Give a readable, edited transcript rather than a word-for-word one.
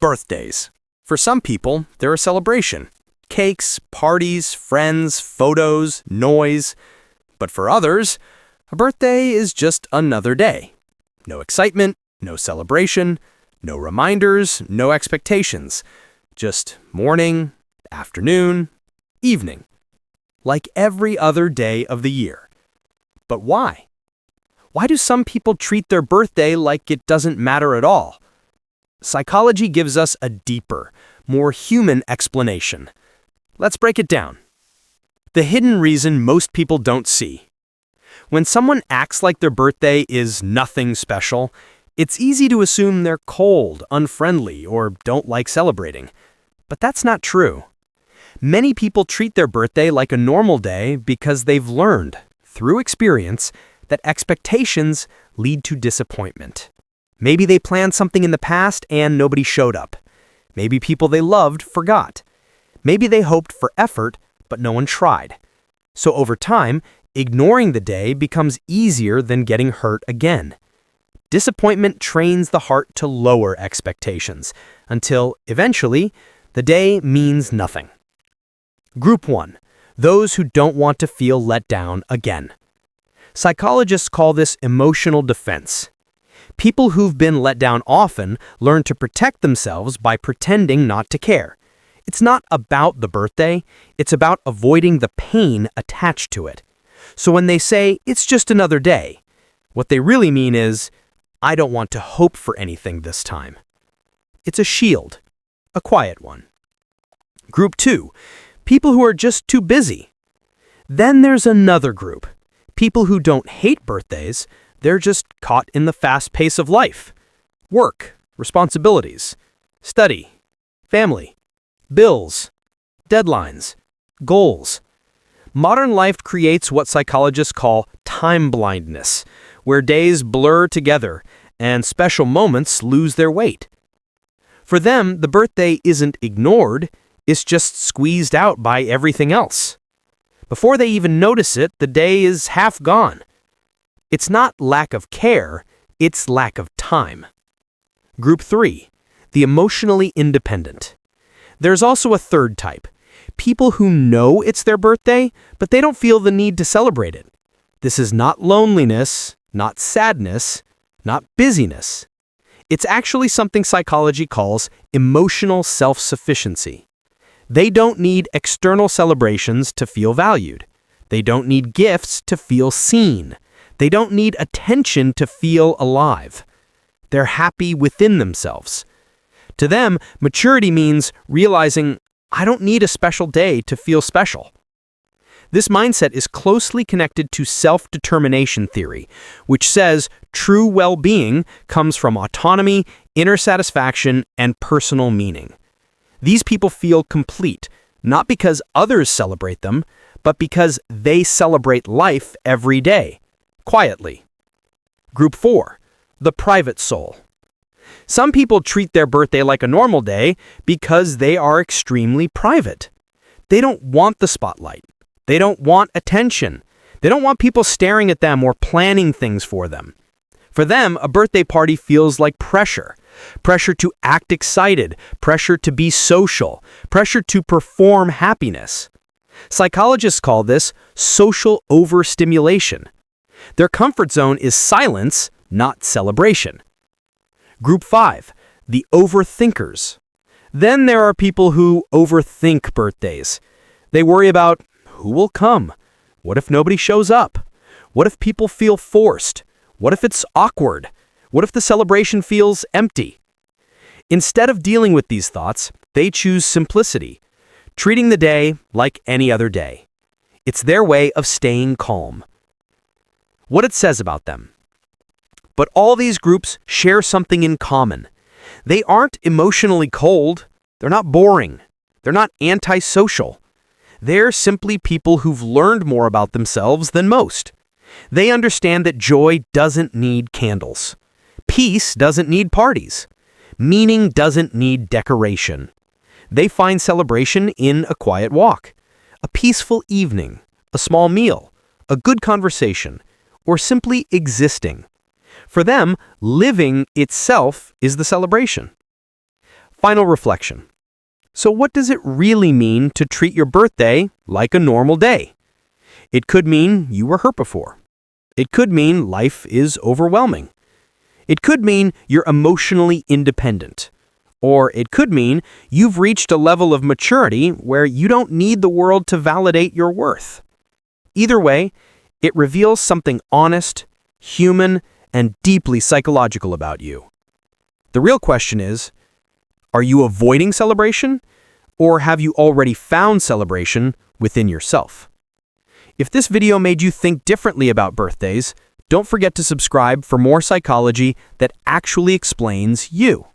Birthdays. For some people, they're a celebration. Cakes, parties, friends, photos, noise. But for others, a birthday is just another day. No excitement, no celebration, no reminders, no expectations. Just morning, afternoon, evening. Like every other day of the year. But why? Why do some people treat their birthday like it doesn't matter at all? Psychology gives us a deeper, more human explanation. Let's break it down. The hidden reason most people don't see. When someone acts like their birthday is nothing special, it's easy to assume they're cold, unfriendly, or don't like celebrating. But that's not true. Many people treat their birthday like a normal day because they've learned, through experience, that expectations lead to disappointment. Maybe they planned something in the past and nobody showed up. Maybe people they loved forgot. Maybe they hoped for effort, but no one tried. So over time, ignoring the day becomes easier than getting hurt again. Disappointment trains the heart to lower expectations, until, eventually, the day means nothing. Group 1. Those who don't want to feel let down again. Psychologists call this emotional defense. People who've been let down often learn to protect themselves by pretending not to care. It's not about the birthday, it's about avoiding the pain attached to it. So when they say, it's just another day, what they really mean is, I don't want to hope for anything this time. It's a shield, a quiet one. Group 2. People who are just too busy. Then there's another group. People who don't hate birthdays, they're just caught in the fast pace of life. Work, responsibilities, study, family, bills, deadlines, goals. Modern life creates what psychologists call time blindness, where days blur together and special moments lose their weight. For them, the birthday isn't ignored, it's just squeezed out by everything else. Before they even notice it, the day is half gone. It's not lack of care, it's lack of time. Group 3. The emotionally independent. There's also a third type. People who know it's their birthday, but they don't feel the need to celebrate it. This is not loneliness, not sadness, not busyness. It's actually something psychology calls emotional self-sufficiency. They don't need external celebrations to feel valued. They don't need gifts to feel seen. They don't need attention to feel alive. They're happy within themselves. To them, maturity means realizing, I don't need a special day to feel special. This mindset is closely connected to self-determination theory, which says true well-being comes from autonomy, inner satisfaction, and personal meaning. These people feel complete, not because others celebrate them, but because they celebrate life every day, quietly. Group 4. The private soul. Some people treat their birthday like a normal day because they are extremely private. They don't want the spotlight. They don't want attention. They don't want people staring at them or planning things for them. For them, a birthday party feels like pressure. Pressure to act excited, pressure to be social, pressure to perform happiness. Psychologists call this social overstimulation. Their comfort zone is silence, not celebration. Group 5. The overthinkers. Then there are people who overthink birthdays. They worry about who will come? What if nobody shows up? What if people feel forced? What if it's awkward? What if the celebration feels empty? Instead of dealing with these thoughts, they choose simplicity, treating the day like any other day. It's their way of staying calm. What it says about them. But all these groups share something in common. They aren't emotionally cold. They're not boring. They're not antisocial. They're simply people who've learned more about themselves than most. They understand that joy doesn't need candles. Peace doesn't need parties. Meaning doesn't need decoration. They find celebration in a quiet walk, a peaceful evening, a small meal, a good conversation, or simply existing. For them, living itself is the celebration. Final reflection. So what does it really mean to treat your birthday like a normal day? It could mean you were hurt before. It could mean life is overwhelming. It could mean you're emotionally independent. Or it could mean you've reached a level of maturity where you don't need the world to validate your worth. Either way, it reveals something honest, human, and deeply psychological about you. The real question is, are you avoiding celebration, or have you already found celebration within yourself? If this video made you think differently about birthdays, don't forget to subscribe for more psychology that actually explains you.